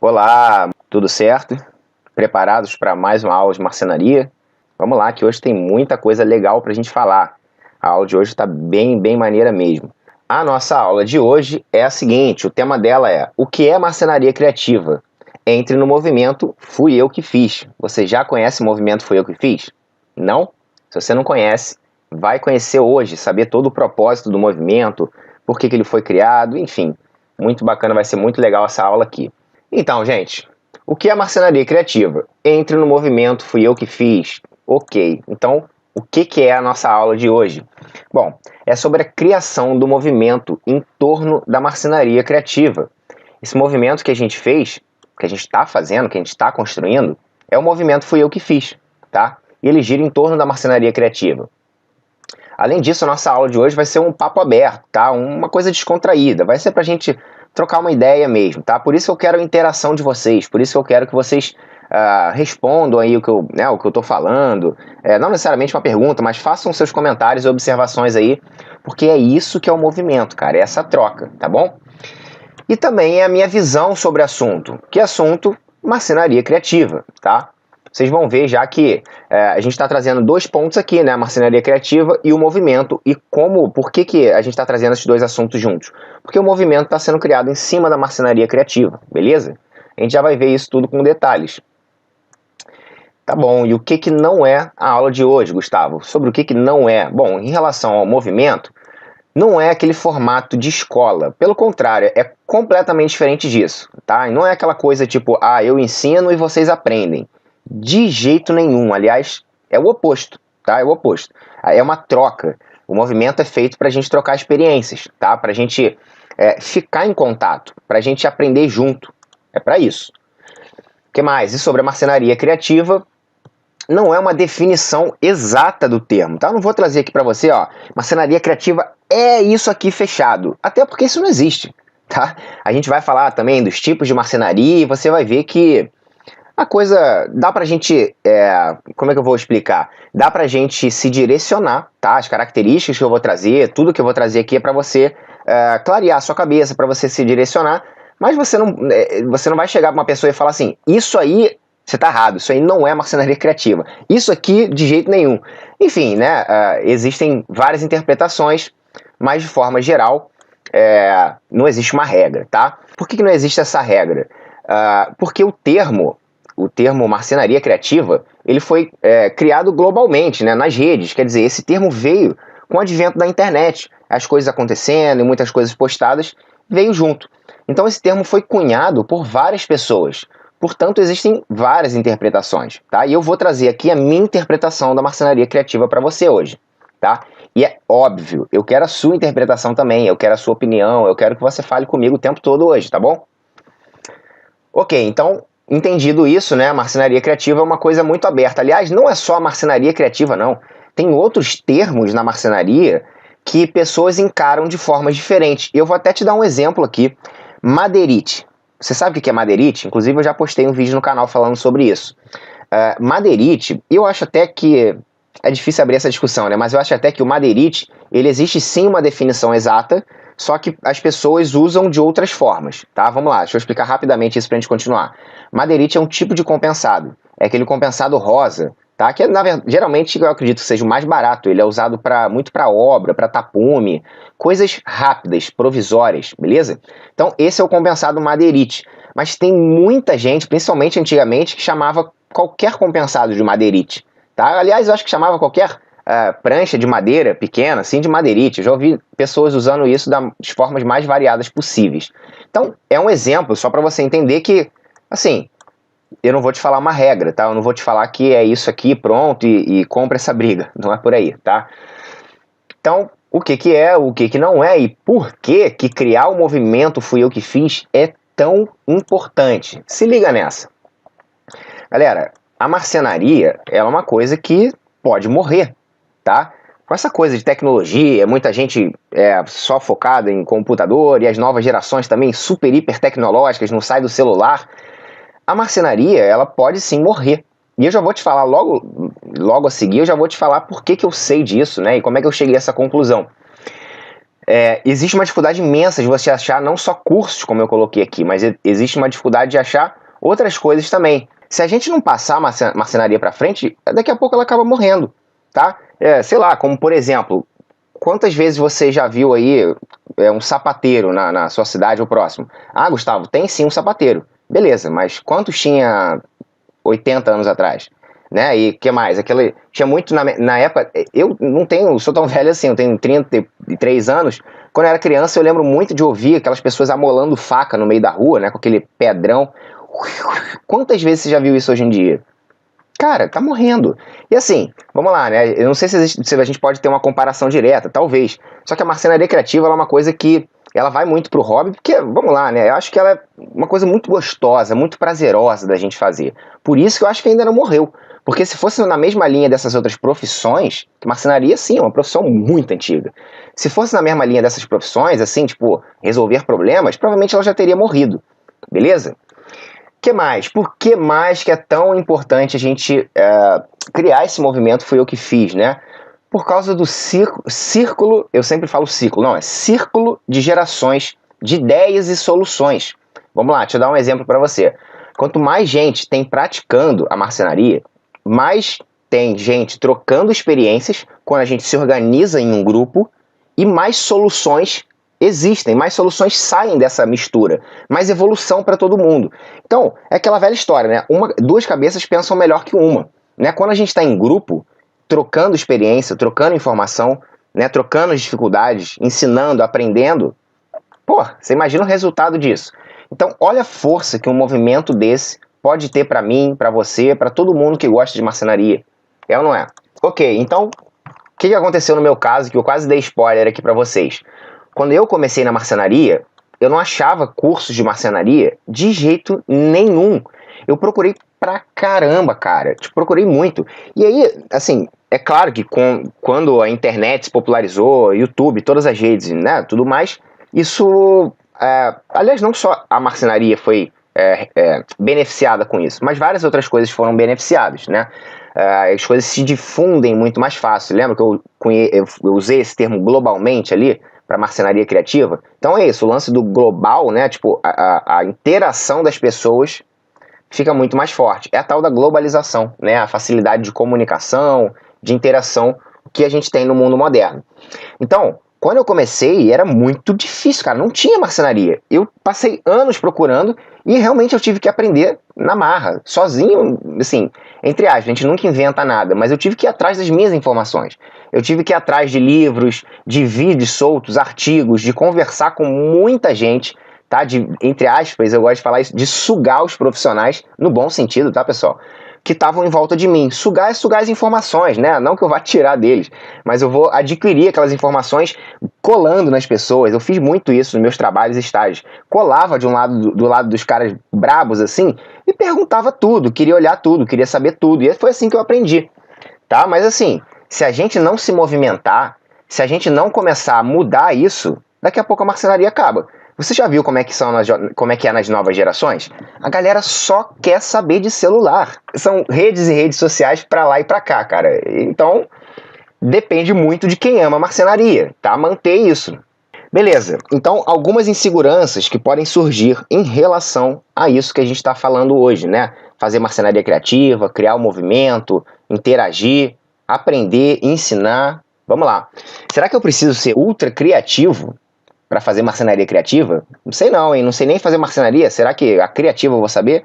Olá, tudo certo? Preparados para mais uma aula de marcenaria? Vamos lá, que hoje tem muita coisa legal para a gente falar. A aula de hoje está bem maneira mesmo. A nossa aula de hoje é a seguinte, o tema dela é: o que é marcenaria criativa? Entre no movimento Fui Eu Que Fiz. Você já conhece o movimento Fui Eu Que Fiz? Não? Se você não conhece, vai conhecer hoje, saber todo o propósito do movimento, por que ele foi criado, enfim. Muito bacana, vai ser muito legal essa aula aqui. Então, gente, o que é marcenaria criativa? Entre no movimento Fui Eu Que Fiz. Ok, então o que é a nossa aula de hoje? Bom, é sobre a criação do movimento em torno da marcenaria criativa. Esse movimento que a gente fez, que a gente está fazendo, que a gente está construindo, é o movimento Fui Eu Que Fiz, tá? E ele gira em torno da marcenaria criativa. Além disso, a nossa aula de hoje vai ser um papo aberto, tá? Uma coisa descontraída, vai ser pra gente trocar uma ideia mesmo, tá? Por isso eu quero a interação de vocês, por isso eu quero que vocês respondam aí o que eu tô falando, não necessariamente uma pergunta, mas façam seus comentários e observações aí, porque é isso que é o movimento, cara, é essa troca, tá bom? E também é a minha visão sobre o assunto, que é assunto marcenaria criativa, tá? Vocês vão ver já que a gente está trazendo dois pontos aqui, né? A marcenaria criativa e o movimento. E por que a gente está trazendo esses dois assuntos juntos? Porque o movimento está sendo criado em cima da marcenaria criativa, beleza? A gente já vai ver isso tudo com detalhes. Tá bom, e o que não é a aula de hoje, Gustavo? Sobre o que não é? Bom, em relação ao movimento, não é aquele formato de escola. Pelo contrário, é completamente diferente disso, tá? E não é aquela coisa tipo, eu ensino e vocês aprendem. De jeito nenhum. Aliás, é o oposto, tá? É o oposto. É uma troca. O movimento é feito para a gente trocar experiências, tá? Para a gente ficar em contato, para a gente aprender junto. É para isso. O que mais? E sobre a marcenaria criativa, não é uma definição exata do termo, tá? Eu não vou trazer aqui para você, marcenaria criativa é isso aqui fechado. Até porque isso não existe, tá? A gente vai falar também dos tipos de marcenaria e você vai ver que a coisa dá pra gente, como é que eu vou explicar? Dá pra gente se direcionar, tá? As características que eu vou trazer, tudo que eu vou trazer aqui é pra você clarear a sua cabeça, pra você se direcionar, mas você não vai chegar pra uma pessoa e falar assim, isso aí, você tá errado, isso aí não é marcenaria criativa, isso aqui de jeito nenhum. Enfim, né, existem várias interpretações, mas de forma geral, não existe uma regra, tá? Por que não existe essa regra? Porque o termo marcenaria criativa, ele foi criado globalmente, né, nas redes. Quer dizer, esse termo veio com o advento da internet. As coisas acontecendo e muitas coisas postadas veio junto. Então esse termo foi cunhado por várias pessoas. Portanto, existem várias interpretações, tá? E eu vou trazer aqui a minha interpretação da marcenaria criativa para você hoje, tá? E é óbvio, eu quero a sua interpretação também, eu quero a sua opinião, eu quero que você fale comigo o tempo todo hoje, tá bom? Ok, então, entendido isso, né, a marcenaria criativa é uma coisa muito aberta. Aliás, não é só a marcenaria criativa, não. Tem outros termos na marcenaria que pessoas encaram de formas diferentes. Eu vou até te dar um exemplo aqui. Madeirite. Você sabe o que é madeirite? Inclusive, eu já postei um vídeo no canal falando sobre isso. Madeirite, eu acho até que... É difícil abrir essa discussão, né? Mas eu acho até que o madeirite, ele existe sim uma definição exata, só que as pessoas usam de outras formas, tá? Vamos lá, deixa eu explicar rapidamente isso pra gente continuar. Madeirite é um tipo de compensado, é aquele compensado rosa, tá? Que geralmente eu acredito que seja o mais barato, ele é usado muito para obra, para tapume, coisas rápidas, provisórias, beleza? Então esse é o compensado madeirite, mas tem muita gente, principalmente antigamente, que chamava qualquer compensado de madeirite, tá? Aliás, eu acho que chamava qualquer prancha de madeira pequena, assim, de madeirite. Eu já ouvi pessoas usando isso das formas mais variadas possíveis. Então, é um exemplo só para você entender que, assim, eu não vou te falar uma regra, tá? Eu não vou te falar que é isso aqui, pronto, e compra essa briga. Não é por aí, tá? Então, o que é, o que não é e por que criar o movimento Fui Eu Que Fiz é tão importante. Se liga nessa. Galera, a marcenaria é uma coisa que pode morrer, tá? Com essa coisa de tecnologia, muita gente só focada em computador e as novas gerações também super, hiper tecnológicas, não sai do celular, a marcenaria, ela pode sim morrer. E eu já vou te falar logo a seguir, eu já vou te falar por que eu sei disso, né? E como é que eu cheguei a essa conclusão. Existe uma dificuldade imensa de você achar não só cursos, como eu coloquei aqui, mas existe uma dificuldade de achar outras coisas também. Se a gente não passar a marcenaria para frente, daqui a pouco ela acaba morrendo, tá? Sei lá, como por exemplo, quantas vezes você já viu aí um sapateiro na sua cidade ou próximo? Ah, Gustavo, tem sim um sapateiro. Beleza, mas quantos tinha 80 anos atrás? Né? E o que mais? Tinha muito na época. Eu não sou tão velho assim, eu tenho 33 anos. Quando eu era criança, eu lembro muito de ouvir aquelas pessoas amolando faca no meio da rua, né? Com aquele pedrão. Quantas vezes você já viu isso hoje em dia? Cara, tá morrendo. E assim, vamos lá, né? Eu não sei se a gente pode ter uma comparação direta, talvez. Só que a marcenaria criativa ela é uma coisa que ela vai muito pro hobby, porque, vamos lá, né? Eu acho que ela é uma coisa muito gostosa, muito prazerosa da gente fazer. Por isso que eu acho que ainda não morreu. Porque se fosse na mesma linha dessas outras profissões, que marcenaria, sim, é uma profissão muito antiga. Se fosse na mesma linha dessas profissões, assim, tipo, resolver problemas, provavelmente ela já teria morrido. Beleza? Que mais? Por que mais que é tão importante a gente criar esse movimento? Fui eu que fiz, né? Por causa do círculo, eu sempre falo ciclo, não, é círculo de gerações de ideias e soluções. Vamos lá, deixa eu dar um exemplo para você. Quanto mais gente tem praticando a marcenaria, mais tem gente trocando experiências quando a gente se organiza em um grupo e mais soluções existem, mais soluções saem dessa mistura, mais evolução para todo mundo. Então, é aquela velha história, né? Duas cabeças pensam melhor que uma. Né? Quando a gente está em grupo, trocando experiência, trocando informação, né? Trocando as dificuldades, ensinando, aprendendo, pô, você imagina o resultado disso. Então, olha a força que um movimento desse pode ter para mim, para você, para todo mundo que gosta de marcenaria. É ou não é? Ok, então, o que aconteceu no meu caso, que eu quase dei spoiler aqui para vocês. Quando eu comecei na marcenaria, eu não achava cursos de marcenaria de jeito nenhum. Eu procurei pra caramba, cara. Procurei muito. E aí, assim, é claro que quando a internet se popularizou, YouTube, todas as redes, né, tudo mais, isso... aliás, não só a marcenaria foi beneficiada com isso, mas várias outras coisas foram beneficiadas, né? As coisas se difundem muito mais fácil. Lembra que eu usei esse termo globalmente ali? Para marcenaria criativa. Então é isso, o lance do global, né? Tipo, a interação das pessoas fica muito mais forte. É a tal da globalização, né? A facilidade de comunicação, de interação que a gente tem no mundo moderno. Então, quando eu comecei, era muito difícil, cara. Não tinha marcenaria. Eu passei anos procurando e realmente eu tive que aprender na marra, sozinho, assim, entre aspas, a gente nunca inventa nada, mas eu tive que ir atrás das minhas informações. Eu tive que ir atrás de livros, de vídeos soltos, artigos, de conversar com muita gente, tá? Entre aspas, eu gosto de falar isso, de sugar os profissionais, no bom sentido, tá, pessoal? Que estavam em volta de mim. Sugar é sugar as informações, né? Não que eu vá tirar deles, mas eu vou adquirir aquelas informações colando nas pessoas. Eu fiz muito isso nos meus trabalhos e estágios. Colava de um lado, do lado dos caras brabos assim e perguntava tudo, queria olhar tudo, queria saber tudo. E foi assim que eu aprendi, tá? Mas assim, se a gente não se movimentar, se a gente não começar a mudar isso, daqui a pouco a marcenaria acaba. Você já viu como é que é nas novas gerações? A galera só quer saber de celular. São redes e redes sociais pra lá e pra cá, cara. Então, depende muito de quem ama marcenaria, tá? Manter isso. Beleza, então algumas inseguranças que podem surgir em relação a isso que a gente está falando hoje, né? Fazer marcenaria criativa, criar um movimento, interagir, aprender, ensinar. Vamos lá. Será que eu preciso ser ultra criativo para fazer marcenaria criativa? Não sei não, hein? Não sei nem fazer marcenaria. Será que a criativa eu vou saber?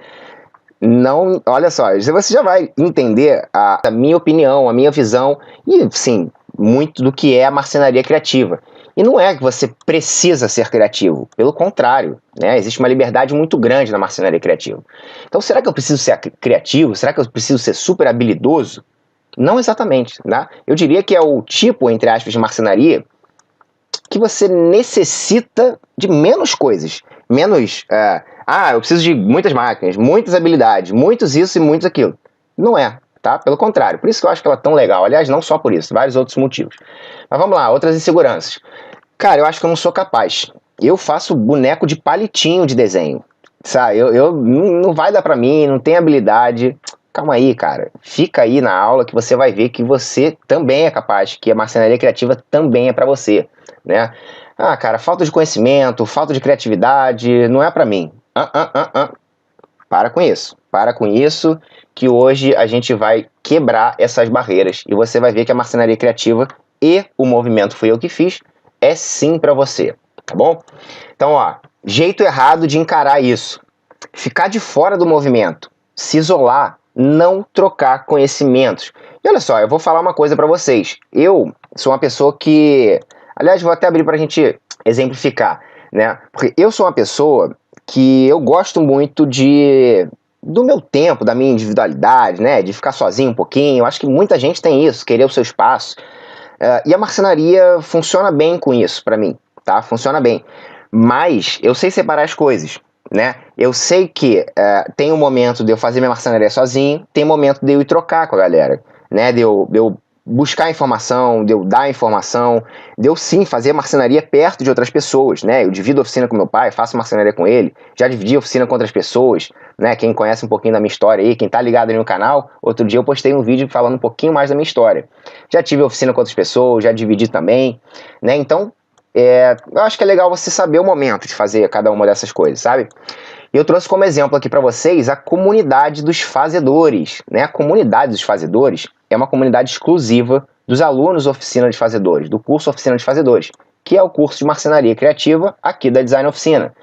Não, olha só, você já vai entender a minha opinião, a minha visão e, sim, muito do que é a marcenaria criativa. E não é que você precisa ser criativo, pelo contrário, né? Existe uma liberdade muito grande na marcenaria criativa. Então, será que eu preciso ser criativo? Será que eu preciso ser super habilidoso? Não exatamente, né? Eu diria que é o tipo, entre aspas, de marcenaria que você necessita de menos coisas. Menos, eu preciso de muitas máquinas, muitas habilidades, muitos isso e muitos aquilo. Não é, tá? Pelo contrário. Por isso que eu acho que ela é tão legal. Aliás, não só por isso, vários outros motivos. Mas vamos lá, outras inseguranças. Cara, eu acho que eu não sou capaz. Eu faço boneco de palitinho de desenho. Sabe? Não vai dar pra mim, não tenho habilidade. Calma aí, cara. Fica aí na aula que você vai ver que você também é capaz, que a marcenaria criativa também é pra você, né? Ah, cara, falta de conhecimento, falta de criatividade, não é pra mim. Para com isso. Para com isso, que hoje a gente vai quebrar essas barreiras e você vai ver que a marcenaria criativa e o movimento Fui Eu Que Fiz é sim pra você, tá bom? Então, ó, jeito errado de encarar isso. Ficar de fora do movimento, se isolar, não trocar conhecimentos. E olha só, eu vou falar uma coisa pra vocês. Eu sou uma pessoa que... Aliás, vou até abrir pra gente exemplificar, né? Porque eu sou uma pessoa que eu gosto muito do meu tempo, da minha individualidade, né? De ficar sozinho um pouquinho. Eu acho que muita gente tem isso, querer o seu espaço. E a marcenaria funciona bem com isso pra mim, tá? Funciona bem. Mas eu sei separar as coisas, né? Eu sei que tem um momento de eu fazer minha marcenaria sozinho, tem um momento de eu ir trocar com a galera, né? De eu buscar informação, de eu dar informação, de eu sim fazer marcenaria perto de outras pessoas, né? Eu divido a oficina com meu pai, faço marcenaria com ele, já dividi a oficina com outras pessoas, né? Quem conhece um pouquinho da minha história aí, quem tá ligado aí no canal, outro dia eu postei um vídeo falando um pouquinho mais da minha história. Já tive oficina com outras pessoas, já dividi também, né? Então, eu acho que é legal você saber o momento de fazer cada uma dessas coisas, sabe? E eu trouxe como exemplo aqui para vocês a comunidade dos fazedores, né? A comunidade dos fazedores é uma comunidade exclusiva dos alunos Oficina de Fazedores, do curso Oficina de Fazedores, que é o curso de marcenaria criativa aqui da Design Oficina.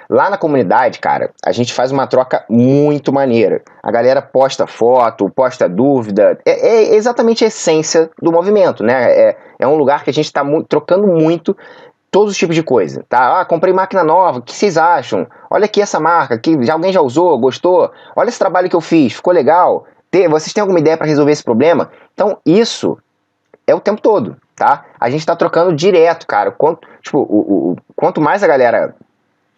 Lá na comunidade, cara, a gente faz uma troca muito maneira. A galera posta foto, posta dúvida. É exatamente a essência do movimento, né? É um lugar que a gente está trocando muito todos os tipos de coisa, tá? Ah, comprei máquina nova, o que vocês acham? Olha aqui essa marca, que alguém já usou, gostou? Olha esse trabalho que eu fiz, ficou legal? Vocês têm alguma ideia para resolver esse problema? Então, isso é o tempo todo, tá? A gente tá trocando direto, cara. Quanto mais a galera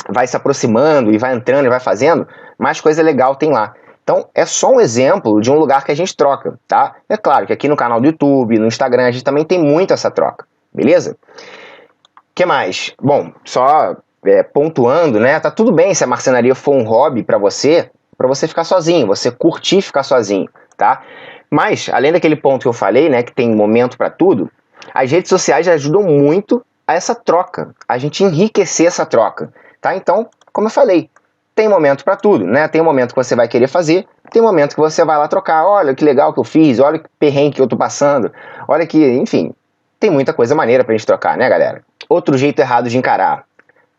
vai se aproximando e vai entrando e vai fazendo, mais coisa legal tem lá. Então, é só um exemplo de um lugar que a gente troca, tá? É claro que aqui no canal do YouTube, no Instagram, a gente também tem muito essa troca, beleza? O que mais? Bom, só pontuando, né? Tá tudo bem se a marcenaria for um hobby para você ficar sozinho, você curtir ficar sozinho, tá? Mas, além daquele ponto que eu falei, né, que tem momento para tudo, as redes sociais ajudam muito a essa troca, a gente enriquecer essa troca, tá? Então, como eu falei, tem momento para tudo, né? Tem um momento que você vai querer fazer, tem um momento que você vai lá trocar, olha que legal que eu fiz, olha que perrengue que eu tô passando, olha que, enfim, tem muita coisa maneira pra gente trocar, né, galera? Outro jeito errado de encarar,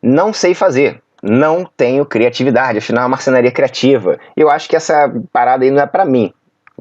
não sei fazer, não tenho criatividade, afinal é uma marcenaria criativa. Eu acho que essa parada aí não é pra mim.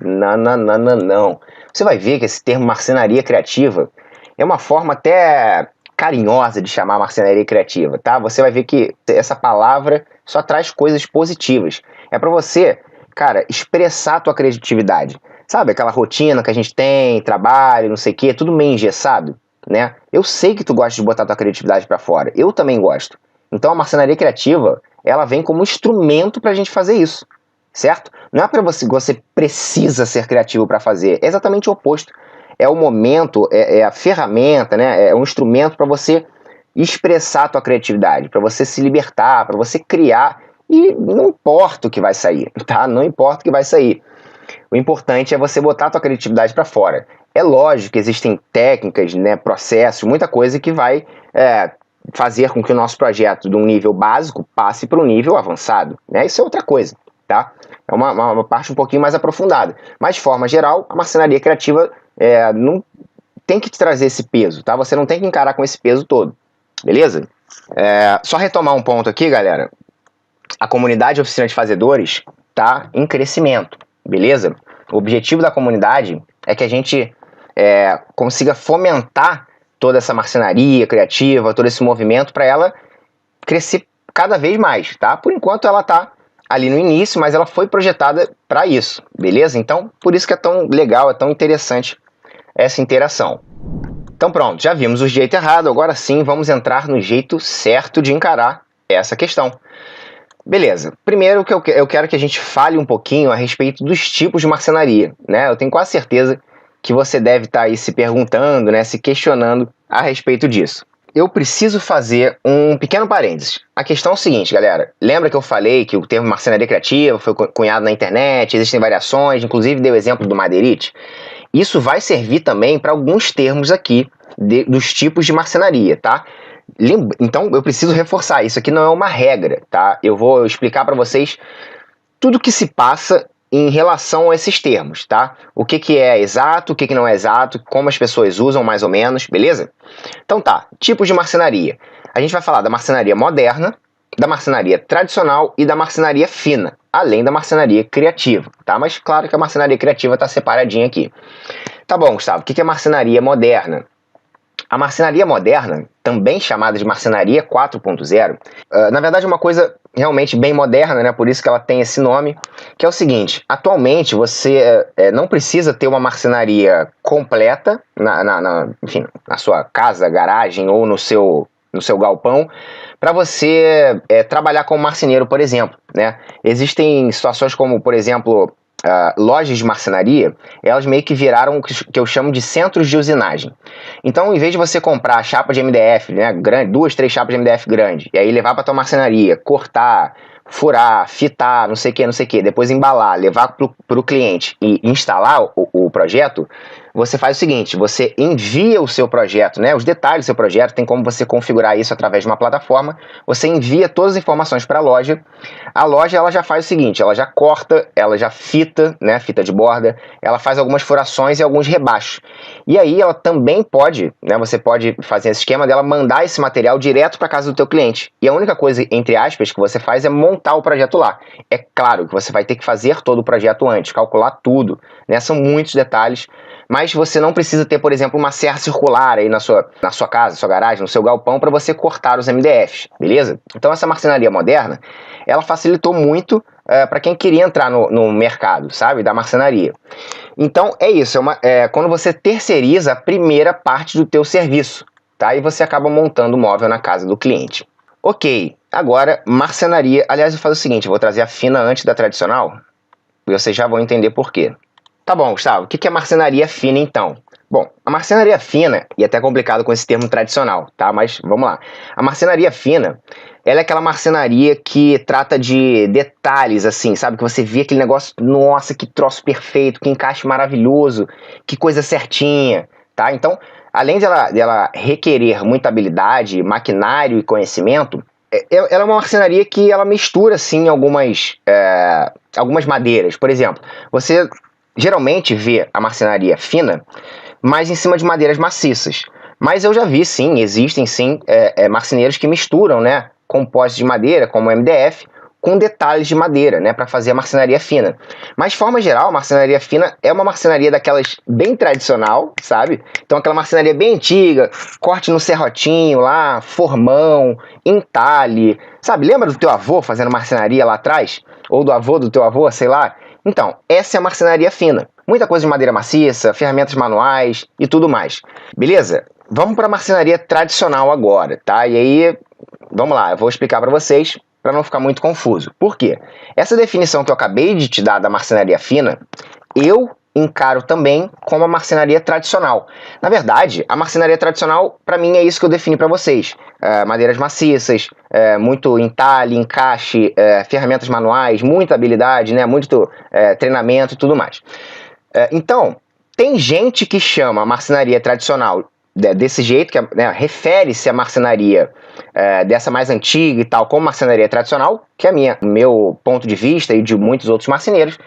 Não. Você vai ver que esse termo marcenaria criativa é uma forma até carinhosa de chamar marcenaria criativa, tá? Você vai ver que essa palavra só traz coisas positivas. É pra você, cara, expressar a tua criatividade. Sabe aquela rotina que a gente tem, trabalho, não sei o quê, tudo meio engessado, né? Eu sei que tu gosta de botar tua criatividade pra fora. Eu também gosto. Então a marcenaria criativa, ela vem como instrumento pra gente fazer isso, certo? Não é pra você precisa ser criativo pra fazer. É exatamente o oposto. É o momento, é a ferramenta, né? É um instrumento pra você expressar a tua criatividade, pra você se libertar, pra você criar. E não importa o que vai sair, tá? Não importa o que vai sair. O importante é você botar a tua criatividade para fora. É lógico que existem técnicas, né, processos, muita coisa que vai fazer com que o nosso projeto de um nível básico passe para um nível avançado, né? Isso é outra coisa, tá? É uma parte um pouquinho mais aprofundada. Mas, de forma geral, a marcenaria criativa não tem que te trazer esse peso, tá? Você não tem que encarar com esse peso todo, beleza? Só retomar um ponto aqui, galera. A comunidade Oficina de Fazedores tá em crescimento, beleza? O objetivo da comunidade é que a gente consiga fomentar toda essa marcenaria criativa, todo esse movimento para ela crescer cada vez mais, tá? Por enquanto ela tá ali no início, mas ela foi projetada para isso, beleza? Então, por isso que é tão legal, é tão interessante essa interação. Então pronto, já vimos o jeito errado, agora sim vamos entrar no jeito certo de encarar essa questão. Beleza, primeiro que eu quero que a gente fale um pouquinho a respeito dos tipos de marcenaria, né? Eu tenho quase certeza que você deve estar aí se perguntando, né, se questionando a respeito disso. Eu preciso fazer um pequeno parênteses. A questão é o seguinte, galera. Lembra que eu falei que o termo marcenaria criativa foi cunhado na internet, existem variações, inclusive dei o exemplo do madeirite? Isso vai servir também para alguns termos aqui dos tipos de marcenaria, tá? Então eu preciso reforçar, isso aqui não é uma regra, tá? Eu vou explicar para vocês tudo que se passa em relação a esses termos, tá? O que é exato, o que não é exato, como as pessoas usam mais ou menos, beleza? Então tá, tipos de marcenaria. A gente vai falar da marcenaria moderna, da marcenaria tradicional e da marcenaria fina, além da marcenaria criativa, tá? Mas claro que a marcenaria criativa tá separadinha aqui. Tá bom, Gustavo, o que é marcenaria moderna? A marcenaria moderna, também chamada de marcenaria 4.0, na verdade é uma coisa realmente bem moderna, né? Por isso que ela tem esse nome, que é o seguinte: atualmente você não precisa ter uma marcenaria completa enfim, na sua casa, garagem ou no seu galpão para você trabalhar como marceneiro, por exemplo, né? Existem situações como, por exemplo, lojas de marcenaria, elas meio que viraram o que eu chamo de centros de usinagem. Então, em vez de você comprar chapa de MDF, né, grande, 2, 3 chapas de MDF grande, e aí levar para tua marcenaria, cortar, furar, fitar, não sei o que, depois embalar, levar para o cliente e instalar o projeto, você faz o seguinte: você envia o seu projeto, né, os detalhes do seu projeto, tem como você configurar isso através de uma plataforma, você envia todas as informações para a loja ela já faz o seguinte: ela já corta, ela já fita, né, fita de borda, ela faz algumas furações e alguns rebaixos. E aí ela também pode, né, você pode fazer esse esquema dela mandar esse material direto para casa do teu cliente. E a única coisa, entre aspas, que você faz é montar o projeto lá. É claro que você vai ter que fazer todo o projeto antes, calcular tudo, né, são muitos detalhes, mas você não precisa ter, por exemplo, uma serra circular aí na sua casa, na sua garagem, no seu galpão, para você cortar os MDFs, beleza? Então essa marcenaria moderna, ela facilitou muito para quem queria entrar no mercado, sabe, da marcenaria. Então é isso, quando você terceiriza a primeira parte do teu serviço, tá? E você acaba montando o móvel na casa do cliente. Ok, agora marcenaria. Aliás, eu faço o seguinte: eu vou trazer a fina antes da tradicional, e vocês já vão entender por quê. Tá bom, Gustavo, o que é marcenaria fina então? Bom, a marcenaria fina, e até complicado com esse termo tradicional, tá? Mas vamos lá. A marcenaria fina, ela é aquela marcenaria que trata de detalhes, assim, sabe? Que você vê aquele negócio, nossa, que troço perfeito, que encaixe maravilhoso, que coisa certinha, tá? Então, além dela requerer muita habilidade, maquinário e conhecimento, ela é uma marcenaria que ela mistura, assim, algumas madeiras. Por exemplo, você geralmente vê a marcenaria fina mais em cima de madeiras maciças. Mas eu já vi, sim, existem sim marceneiros que misturam, né, compostos de madeira, como o MDF, com detalhes de madeira, né, para fazer a marcenaria fina. Mas, de forma geral, a marcenaria fina é uma marcenaria daquelas bem tradicional, sabe? Então, aquela marcenaria bem antiga, corte no serrotinho lá, formão, entalhe, sabe? Lembra do teu avô fazendo marcenaria lá atrás? Ou do avô do teu avô, sei lá? Então, essa é a marcenaria fina. Muita coisa de madeira maciça, ferramentas manuais e tudo mais. Beleza? Vamos para a marcenaria tradicional agora, tá? E aí, vamos lá, eu vou explicar para vocês para não ficar muito confuso. Por quê? Essa definição que eu acabei de te dar da marcenaria fina, eu encaro também como a marcenaria tradicional. Na verdade, a marcenaria tradicional, para mim, é isso que eu defini para vocês. Madeiras maciças, muito entalhe, encaixe, ferramentas manuais, muita habilidade, né, muito treinamento e tudo mais. Então, tem gente que chama a marcenaria tradicional desse jeito, que refere-se à marcenaria dessa mais antiga e tal, como marcenaria tradicional, que é meu ponto de vista e de muitos outros marceneiros.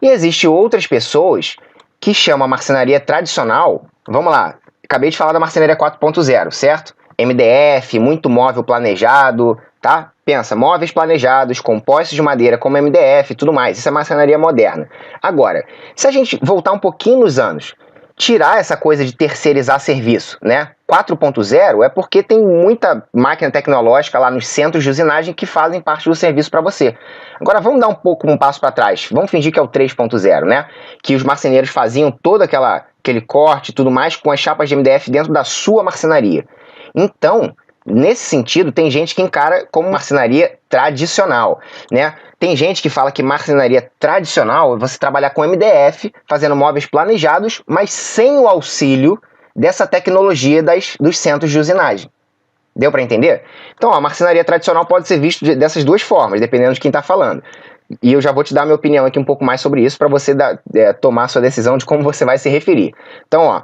E existem outras pessoas que chamam a marcenaria tradicional, vamos lá, acabei de falar da marcenaria 4.0, certo? MDF, muito móvel planejado, tá? Pensa, móveis planejados, compostos de madeira como MDF e tudo mais, isso é marcenaria moderna. Agora, se a gente voltar um pouquinho nos anos, tirar essa coisa de terceirizar serviço, né? 4.0 é porque tem muita máquina tecnológica lá nos centros de usinagem que fazem parte do serviço para você. Agora vamos dar um passo para trás, vamos fingir que é o 3.0, né? Que os marceneiros faziam todo aquele corte e tudo mais com as chapas de MDF dentro da sua marcenaria. Então, nesse sentido, tem gente que encara como marcenaria tradicional, né? Tem gente que fala que marcenaria tradicional é você trabalhar com MDF, fazendo móveis planejados, mas sem o auxílio dessa tecnologia dos centros de usinagem. Deu para entender? Então, a marcenaria tradicional pode ser vista dessas duas formas, dependendo de quem está falando. E eu já vou te dar minha opinião aqui um pouco mais sobre isso, para você tomar a sua decisão de como você vai se referir. Então,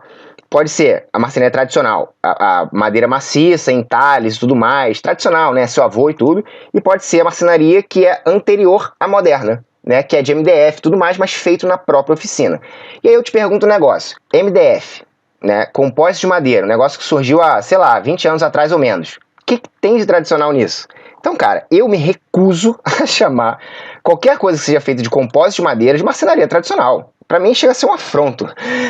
Pode ser a marcenaria tradicional, a madeira maciça, entalhes e tudo mais, tradicional, né, seu avô e tudo, e pode ser a marcenaria que é anterior à moderna, né, que é de MDF e tudo mais, mas feito na própria oficina. E aí eu te pergunto um negócio, MDF, né, compósito de madeira, um negócio que surgiu há, sei lá, 20 anos atrás ou menos. O que tem de tradicional nisso? Então, cara, eu me recuso a chamar qualquer coisa que seja feita de compósito de madeira de marcenaria tradicional. Para mim chega a ser um afronto,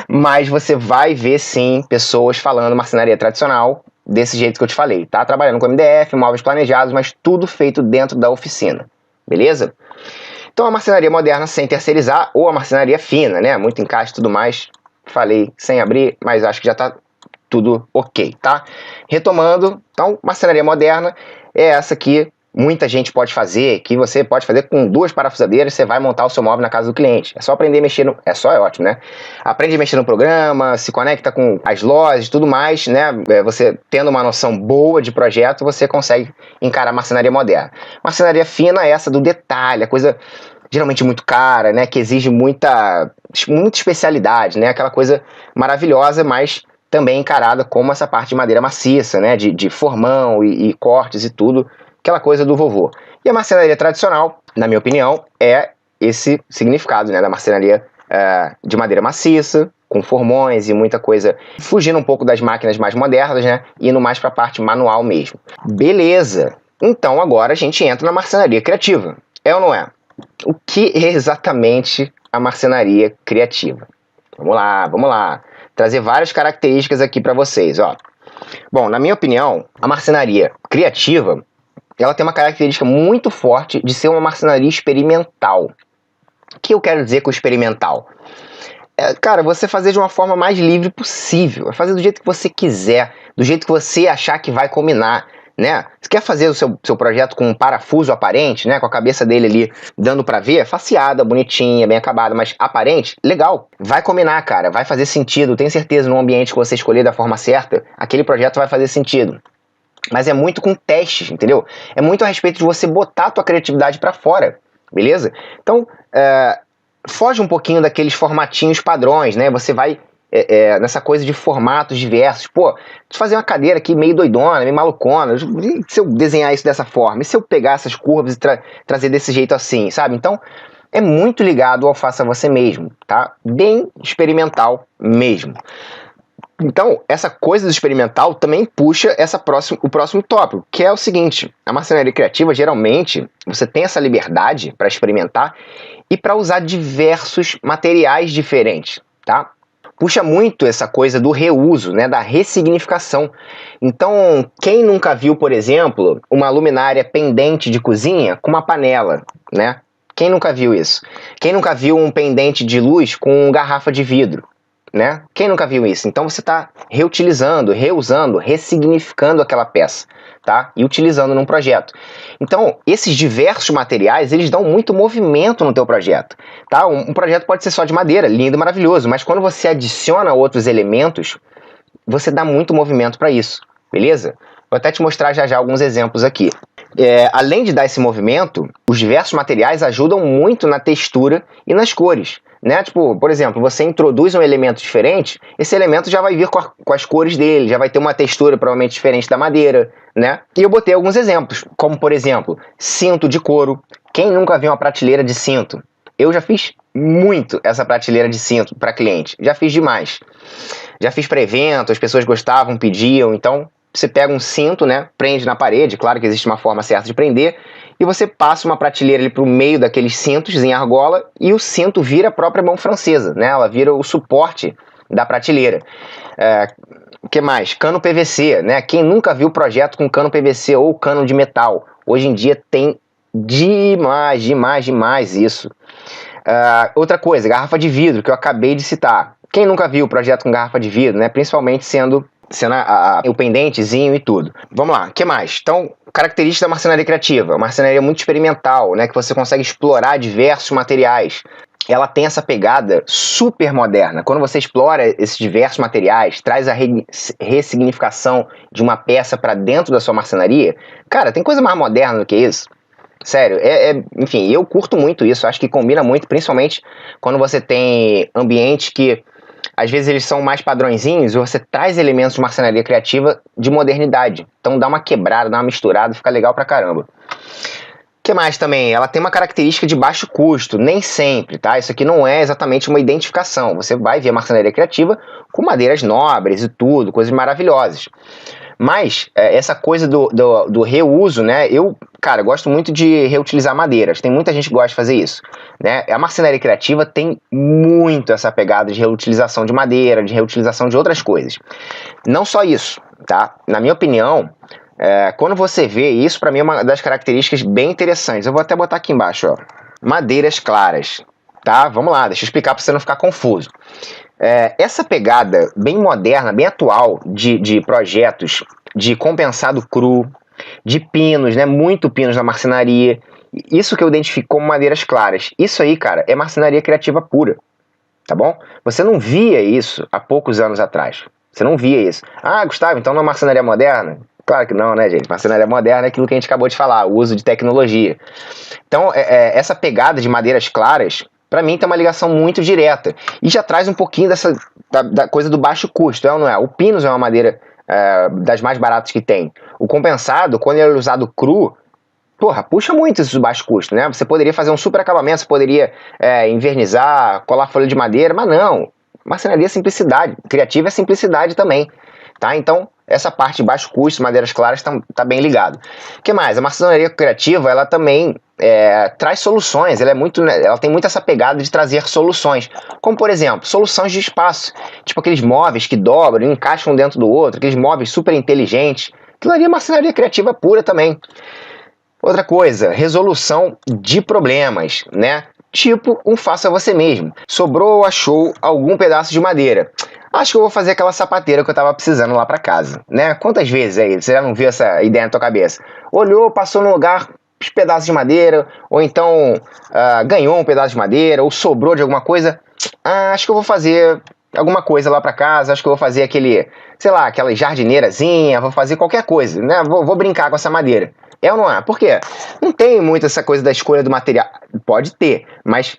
mas você vai ver sim pessoas falando marcenaria tradicional desse jeito que eu te falei, tá? Trabalhando com MDF, móveis planejados, mas tudo feito dentro da oficina, beleza? Então a marcenaria moderna sem terceirizar ou a marcenaria fina, né? Muito encaixe e tudo mais, falei sem abrir, mas acho que já tá tudo ok, tá? Retomando, então marcenaria moderna é essa que muita gente pode fazer, que você pode fazer com 2 parafusadeiras, você vai montar o seu móvel na casa do cliente. É só aprender a mexer no... é ótimo, né? Aprende a mexer no programa, se conecta com as lojas e tudo mais, né? Você tendo uma noção boa de projeto, você consegue encarar a marcenaria moderna. Marcenaria fina é essa do detalhe, a coisa geralmente muito cara, né? Que exige muita especialidade, né? Aquela coisa maravilhosa, mas também encarada como essa parte de madeira maciça, né? De formão e cortes e tudo, aquela coisa do vovô. E a marcenaria tradicional, na minha opinião, é esse significado, né, da marcenaria de madeira maciça, com formões e muita coisa, fugindo um pouco das máquinas mais modernas, né, indo mais para a parte manual mesmo. Beleza! Então agora a gente entra na marcenaria criativa. É ou não é? O que é exatamente a marcenaria criativa? Vamos lá. Trazer várias características aqui para vocês, ó. Bom, na minha opinião, a marcenaria criativa ela tem uma característica muito forte de ser uma marcenaria experimental. O que eu quero dizer com experimental? Cara, você fazer de uma forma mais livre possível, fazer do jeito que você quiser, do jeito que você achar que vai combinar, né? Você quer fazer o seu projeto com um parafuso aparente, né? Com a cabeça dele ali dando pra ver, faceada, bonitinha, bem acabada, mas aparente, legal. Vai combinar, cara, vai fazer sentido. Tenho certeza, no ambiente que você escolher da forma certa, aquele projeto vai fazer sentido. Mas é muito com testes, entendeu? É muito a respeito de você botar a tua criatividade pra fora, beleza? Então, foge um pouquinho daqueles formatinhos padrões, né? Você vai nessa coisa de formatos diversos. Pô, fazer uma cadeira aqui meio doidona, meio malucona. E se eu desenhar isso dessa forma? E se eu pegar essas curvas e trazer desse jeito assim, sabe? Então, é muito ligado ao faça você mesmo, tá? Bem experimental mesmo. Então, essa coisa do experimental também puxa o próximo tópico, que é o seguinte: a marcenaria criativa, geralmente, você tem essa liberdade para experimentar e para usar diversos materiais diferentes, tá? Puxa muito essa coisa do reuso, né, da ressignificação. Então, quem nunca viu, por exemplo, uma luminária pendente de cozinha com uma panela, né? Quem nunca viu isso? Quem nunca viu um pendente de luz com garrafa de vidro? Né? Quem nunca viu isso? Então você está reutilizando, reusando, ressignificando aquela peça, tá? E utilizando num projeto. Então, esses diversos materiais, eles dão muito movimento no teu projeto, tá? Um projeto pode ser só de madeira, lindo, maravilhoso, mas quando você adiciona outros elementos, você dá muito movimento para isso, beleza? Vou até te mostrar já alguns exemplos aqui. Além de dar esse movimento, os diversos materiais ajudam muito na textura e nas cores, né? Tipo, por exemplo, você introduz um elemento diferente, esse elemento já vai vir com as cores dele, já vai ter uma textura provavelmente diferente da madeira, né? E eu botei alguns exemplos, como por exemplo, cinto de couro. Quem nunca viu uma prateleira de cinto? Eu já fiz muito essa prateleira de cinto para cliente, já fiz demais. Já fiz para evento, as pessoas gostavam, pediam, então você pega um cinto, né, prende na parede, claro que existe uma forma certa de prender, e você passa uma prateleira ali para o meio daqueles cintos em argola e o cinto vira a própria mão francesa, né, ela vira o suporte da prateleira. O que mais? Cano PVC, né, quem nunca viu projeto com cano PVC ou cano de metal? Hoje em dia tem demais isso. Outra coisa, garrafa de vidro, que eu acabei de citar. Quem nunca viu projeto com garrafa de vidro, né, principalmente sendo o pendentezinho e tudo. Vamos lá, o que mais? Então, característica da marcenaria criativa, marcenaria muito experimental, né, que você consegue explorar diversos materiais. Ela tem essa pegada super moderna. Quando você explora esses diversos materiais, traz a ressignificação de uma peça para dentro da sua marcenaria, cara, tem coisa mais moderna do que isso. Sério, enfim, eu curto muito isso, acho que combina muito, principalmente quando você tem ambiente que às vezes eles são mais padrõezinhos e você traz elementos de marcenaria criativa de modernidade. Então dá uma quebrada, dá uma misturada, fica legal pra caramba. O que mais também? Ela tem uma característica de baixo custo, nem sempre, tá? Isso aqui não é exatamente uma identificação. Você vai ver a marcenaria criativa com madeiras nobres e tudo, coisas maravilhosas. Mas essa coisa do reuso, né? Eu, cara, gosto muito de reutilizar madeiras. Tem muita gente que gosta de fazer isso, né? A marcenaria criativa tem muito essa pegada de reutilização de madeira, de reutilização de outras coisas. Não só isso, tá? Na minha opinião, quando você vê isso, para mim é uma das características bem interessantes. Eu vou até botar aqui embaixo, ó. Madeiras claras, tá? Vamos lá, deixa eu explicar para você não ficar confuso. Essa pegada bem moderna, bem atual de projetos de compensado cru, de pinos, né? Muito pinos na marcenaria. Isso que eu identifico como madeiras claras. Isso aí, cara, é marcenaria criativa pura, tá bom? Você não via isso há poucos anos atrás. Você não via isso. Ah, Gustavo, então não é marcenaria moderna? Claro que não, né, gente? Marcenaria moderna é aquilo que a gente acabou de falar, o uso de tecnologia. Então, essa pegada de madeiras claras, para mim, tem uma ligação muito direta. E já traz um pouquinho da coisa do baixo custo, é ou não é? O Pinus é uma madeira das mais baratas que tem. O compensado, quando ele é usado cru, porra, puxa muito isso do baixo custo, né? Você poderia fazer um super acabamento, você poderia invernizar, colar folha de madeira, mas não. Marcenaria é simplicidade. Criativa é simplicidade também, tá? Então, essa parte de baixo custo, madeiras claras, tá bem ligado. O que mais? A marcenaria criativa, ela também traz soluções, ela tem muito essa pegada de trazer soluções, como por exemplo, soluções de espaço, tipo aqueles móveis que dobram, encaixam um dentro do outro, aqueles móveis super inteligentes. Aquilo ali é marcenaria criativa pura também. Outra coisa, resolução de problemas, né? Tipo um faça você mesmo. Sobrou ou achou algum pedaço de madeira. Acho que eu vou fazer aquela sapateira que eu tava precisando lá pra casa, né? Quantas vezes aí você já não viu essa ideia na tua cabeça? Olhou, passou no lugar, os pedaços de madeira, ou então ganhou um pedaço de madeira, ou sobrou de alguma coisa. Acho que eu vou fazer alguma coisa lá pra casa, acho que eu vou fazer aquela jardineirazinha, vou fazer qualquer coisa, né? Vou brincar com essa madeira. É ou não é? Por quê? Não tem muito essa coisa da escolha do material. Pode ter, mas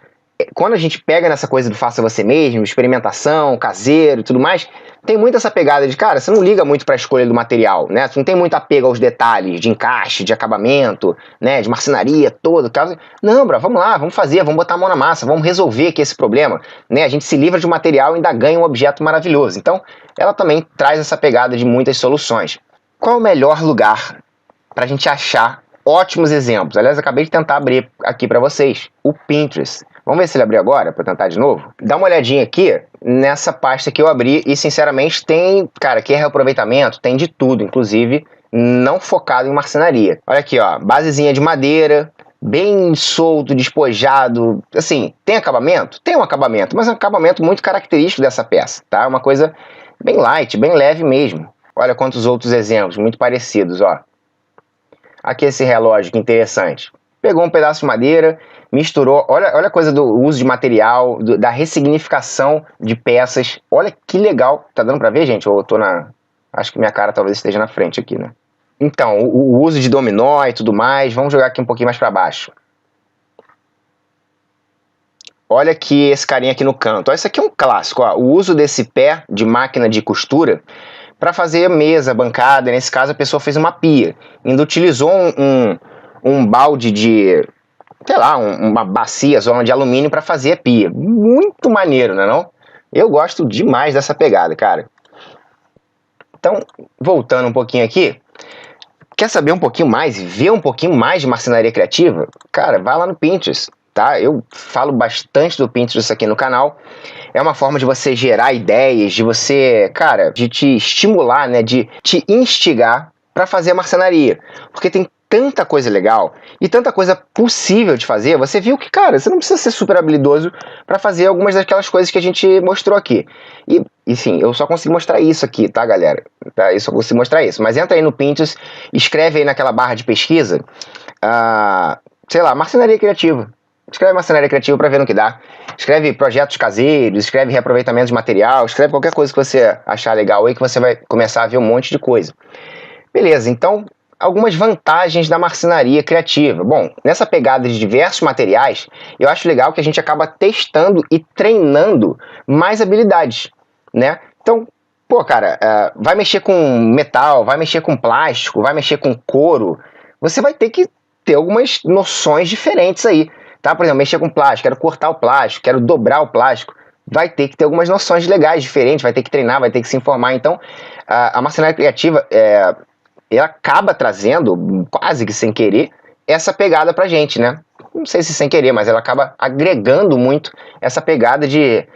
quando a gente pega nessa coisa do faça você mesmo, experimentação, caseiro e tudo mais, tem muito essa pegada de, cara, você não liga muito para a escolha do material, né? Você não tem muito apego aos detalhes de encaixe, de acabamento, né? De marcenaria, todo. Não, bro, vamos lá, vamos fazer, vamos botar a mão na massa, vamos resolver aqui esse problema, né? A gente se livra de um material e ainda ganha um objeto maravilhoso. Então, ela também traz essa pegada de muitas soluções. Qual é o melhor lugar para a gente achar ótimos exemplos? Aliás, acabei de tentar abrir aqui para vocês o Pinterest. Vamos ver se ele abriu agora, para tentar de novo? Dá uma olhadinha aqui nessa pasta que eu abri e, sinceramente, tem, cara, que é reaproveitamento, tem de tudo, inclusive não focado em marcenaria. Olha aqui, ó, basezinha de madeira, bem solto, despojado, assim, tem acabamento? Tem um acabamento, mas é um acabamento muito característico dessa peça, tá? Uma coisa bem light, bem leve mesmo. Olha quantos outros exemplos, muito parecidos, ó. Aqui esse relógio, que interessante. Pegou um pedaço de madeira, misturou, olha a coisa do uso de material, da ressignificação de peças. Olha que legal. Tá dando pra ver, gente? Eu tô acho que minha cara talvez esteja na frente aqui, né? Então, o uso de dominó e tudo mais. Vamos jogar aqui um pouquinho mais pra baixo. Olha aqui esse carinha aqui no canto. Ó, esse aqui é um clássico, ó. O uso desse pé de máquina de costura para fazer mesa, bancada. Nesse caso, a pessoa fez uma pia. Ainda utilizou um balde de, sei lá, uma bacia, zona de alumínio para fazer a pia. Muito maneiro, né não? Eu gosto demais dessa pegada, cara. Então, voltando um pouquinho aqui, quer saber um pouquinho mais e ver um pouquinho mais de marcenaria criativa? Cara, vai lá no Pinterest, tá? Eu falo bastante do Pinterest aqui no canal. É uma forma de você gerar ideias, de você, cara, de te estimular, né? De te instigar para fazer a marcenaria. Porque tem tanta coisa legal e tanta coisa possível de fazer. Você viu que, cara, você não precisa ser super habilidoso para fazer algumas daquelas coisas que a gente mostrou aqui. E, enfim, eu só consigo mostrar isso aqui, tá, galera? Tá? Eu só consigo mostrar isso. Mas entra aí no Pinterest, escreve aí naquela barra de pesquisa, sei lá, marcenaria criativa. Escreve marcenaria criativa para ver no que dá. Escreve projetos caseiros, escreve reaproveitamento de material, escreve qualquer coisa que você achar legal aí, que você vai começar a ver um monte de coisa. Beleza, então, algumas vantagens da marcenaria criativa. Bom, nessa pegada de diversos materiais, eu acho legal que a gente acaba testando e treinando mais habilidades. né? Então, pô, cara, vai mexer com metal, vai mexer com plástico, vai mexer com couro, você vai ter que ter algumas noções diferentes aí, tá? Por exemplo, mexer com plástico, quero cortar o plástico, quero dobrar o plástico, vai ter que ter algumas noções legais diferentes, vai ter que treinar, vai ter que se informar. Então, a marcenaria criativa, ela acaba trazendo, quase que sem querer, essa pegada pra gente, né? Não sei se sem querer, mas ela acaba agregando muito essa pegada de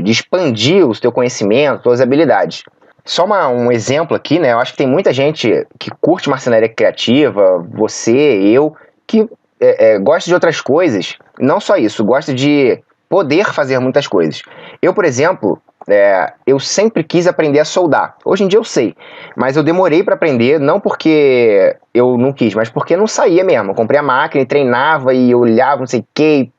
expandir o teu conhecimento, as tuas habilidades. Só um exemplo aqui, né? Eu acho que tem muita gente que curte marcenaria criativa, você, eu, que gosta de outras coisas. Não só isso, gosta de poder fazer muitas coisas. Eu, por exemplo, eu sempre quis aprender a soldar. Hoje em dia eu sei, mas eu demorei para aprender, não porque eu não quis, mas porque não saía mesmo. Eu comprei a máquina e treinava e olhava, não sei o que,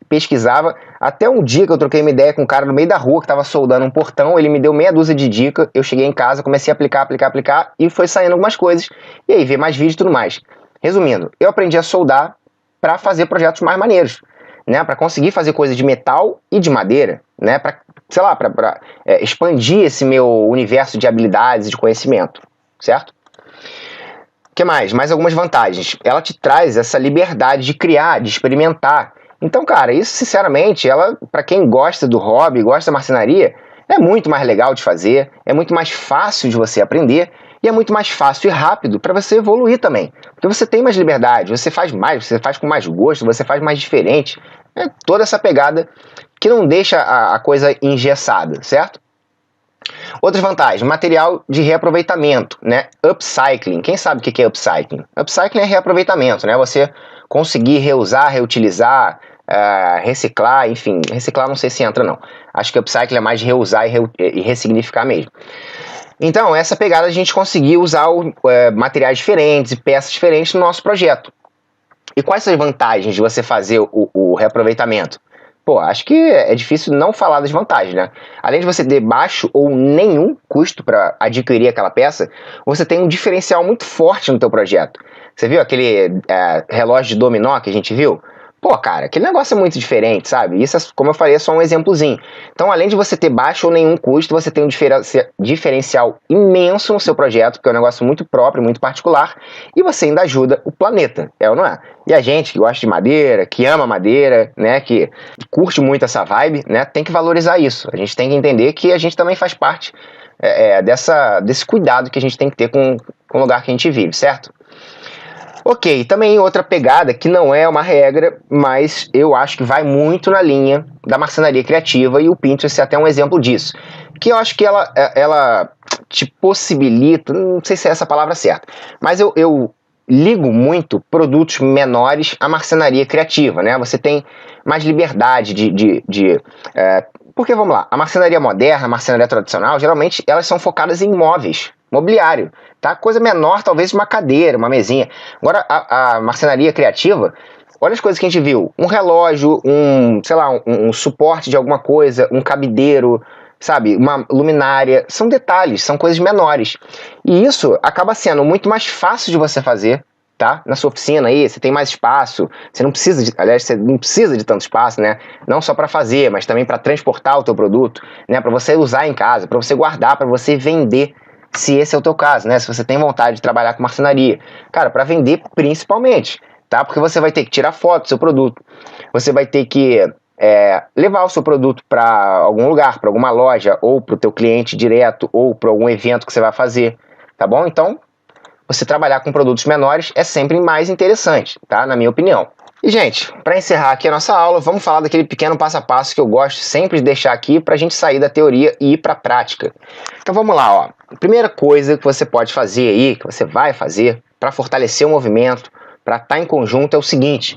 pesquisava, até um dia que eu troquei uma ideia com um cara no meio da rua que estava soldando um portão, ele me deu meia dúzia de dicas, eu cheguei em casa, comecei a aplicar, e foi saindo algumas coisas, e aí ver mais vídeos e tudo mais. Resumindo, eu aprendi a soldar para fazer projetos mais maneiros, né, para conseguir fazer coisas de metal e de madeira, né, para, sei lá, para expandir esse meu universo de habilidades e de conhecimento, certo? O que mais? Mais algumas vantagens. Ela te traz essa liberdade de criar, de experimentar. Então, cara, isso, sinceramente, para quem gosta do hobby, gosta da marcenaria, é muito mais legal de fazer, é muito mais fácil de você aprender e é muito mais fácil e rápido para você evoluir também. Porque você tem mais liberdade, você faz mais, você faz com mais gosto, você faz mais diferente. É toda essa pegada que não deixa a coisa engessada, certo? Outras vantagens, material de reaproveitamento, né? Upcycling. Quem sabe o que é upcycling? Upcycling é reaproveitamento, né? Você conseguir reusar, reutilizar, reciclar, enfim. Reciclar não sei se entra, não. Acho que upcycling é mais de reusar e ressignificar mesmo. Então, essa pegada a gente conseguir usar materiais diferentes e peças diferentes no nosso projeto. E quais são as vantagens de você fazer o reaproveitamento? Pô, acho que é difícil não falar das vantagens, né? Além de você ter baixo ou nenhum custo para adquirir aquela peça, você tem um diferencial muito forte no teu projeto. Você viu aquele relógio de dominó que a gente viu? Pô, cara, aquele negócio é muito diferente, sabe? Isso, como eu falei, é só um exemplozinho. Então, além de você ter baixo ou nenhum custo, você tem um diferencial imenso no seu projeto, porque é um negócio muito próprio, muito particular, e você ainda ajuda o planeta, é ou não é? E a gente que gosta de madeira, que ama madeira, né, que curte muito essa vibe, né, tem que valorizar isso. A gente tem que entender que a gente também faz parte desse cuidado que a gente tem que ter com o lugar que a gente vive, certo? Ok, também outra pegada que não é uma regra, mas eu acho que vai muito na linha da marcenaria criativa, e o Pinterest é até um exemplo disso. Que eu acho que ela te possibilita, não sei se é essa a palavra certa, mas eu ligo muito produtos menores à marcenaria criativa, né? Você tem mais liberdade porque, vamos lá, a marcenaria moderna, a marcenaria tradicional, geralmente elas são focadas em móveis, mobiliário, tá? Coisa menor, talvez uma cadeira, uma mesinha. Agora, a marcenaria criativa, olha as coisas que a gente viu. Um relógio, sei lá, um suporte de alguma coisa, um cabideiro, sabe? Uma luminária. São detalhes, são coisas menores. E isso acaba sendo muito mais fácil de você fazer, tá? Na sua oficina aí, você tem mais espaço, você não precisa de tanto espaço, né? Não só para fazer, mas também para transportar o teu produto, né? Para você usar em casa, para você guardar, para você vender, se esse é o teu caso, né? Se você tem vontade de trabalhar com marcenaria. Cara, para vender principalmente, tá? Porque você vai ter que tirar foto do seu produto, você vai ter que levar o seu produto para algum lugar, para alguma loja, ou para o teu cliente direto, ou para algum evento que você vai fazer, tá bom? Então, você trabalhar com produtos menores é sempre mais interessante, tá? Na minha opinião. E, gente, para encerrar aqui a nossa aula, vamos falar daquele pequeno passo a passo que eu gosto sempre de deixar aqui para a gente sair da teoria e ir para a prática. Então vamos lá, ó. A primeira coisa que você pode fazer aí, que você vai fazer para fortalecer o movimento, para estar em conjunto, é o seguinte: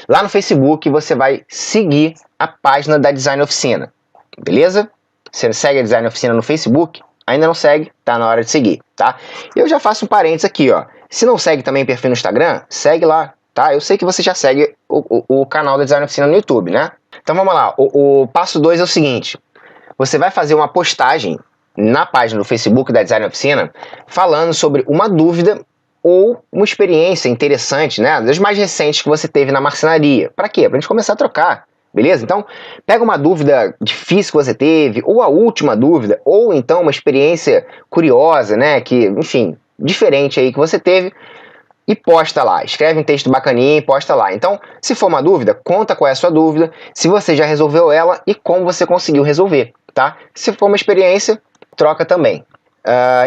lá no Facebook você vai seguir a página da Design Oficina, beleza? Você segue a Design Oficina no Facebook? Ainda não segue? Tá na hora de seguir, tá? Eu já faço um parênteses aqui, ó. Se não segue também o perfil no Instagram, segue lá, tá? Eu sei que você já segue o canal da Design Oficina no YouTube, né? Então vamos lá. O passo 2 é o seguinte: você vai fazer uma postagem na página do Facebook da Design Oficina falando sobre uma dúvida ou uma experiência interessante, né? Das mais recentes que você teve na marcenaria. Para quê? Pra gente começar a trocar. beleza? Então, pega uma dúvida difícil que você teve, ou a última dúvida, ou então uma experiência curiosa, né, que, enfim, diferente aí que você teve, e posta lá. Escreve um texto bacaninha e posta lá. Então, se for uma dúvida, conta qual é a sua dúvida, se você já resolveu ela e como você conseguiu resolver, tá? Se for uma experiência, troca também.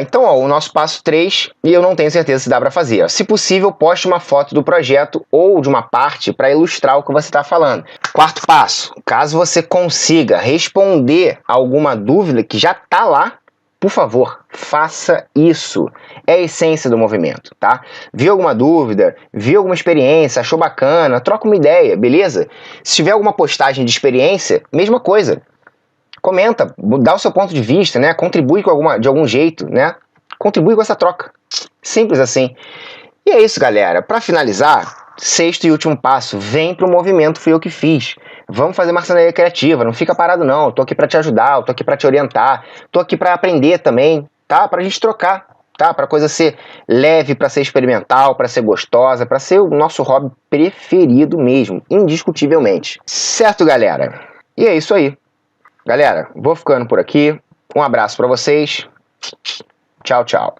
Então, ó, o nosso passo 3, e eu não tenho certeza se dá para fazer. Ó. Se possível, poste uma foto do projeto ou de uma parte para ilustrar o que você está falando. Quarto passo, caso você consiga responder alguma dúvida que já está lá, por favor, faça isso. É a essência do movimento, tá? Viu alguma dúvida, viu alguma experiência, achou bacana, troca uma ideia, beleza? Se tiver alguma postagem de experiência, mesma coisa. Comenta, dá o seu ponto de vista, né? Contribui de algum jeito, né? Contribui com essa troca. Simples assim. E é isso, galera. Para finalizar, sexto e último passo, vem pro movimento Fui Eu Que Fiz. Vamos fazer marcenaria criativa, não fica parado não. Eu tô aqui para te ajudar, eu tô aqui para te orientar, tô aqui para aprender também, tá? Pra gente trocar, tá? Pra coisa ser leve, para ser experimental, para ser gostosa, para ser o nosso hobby preferido mesmo, indiscutivelmente. Certo, galera? E é isso aí. Galera, vou ficando por aqui. Um abraço para vocês. Tchau, tchau.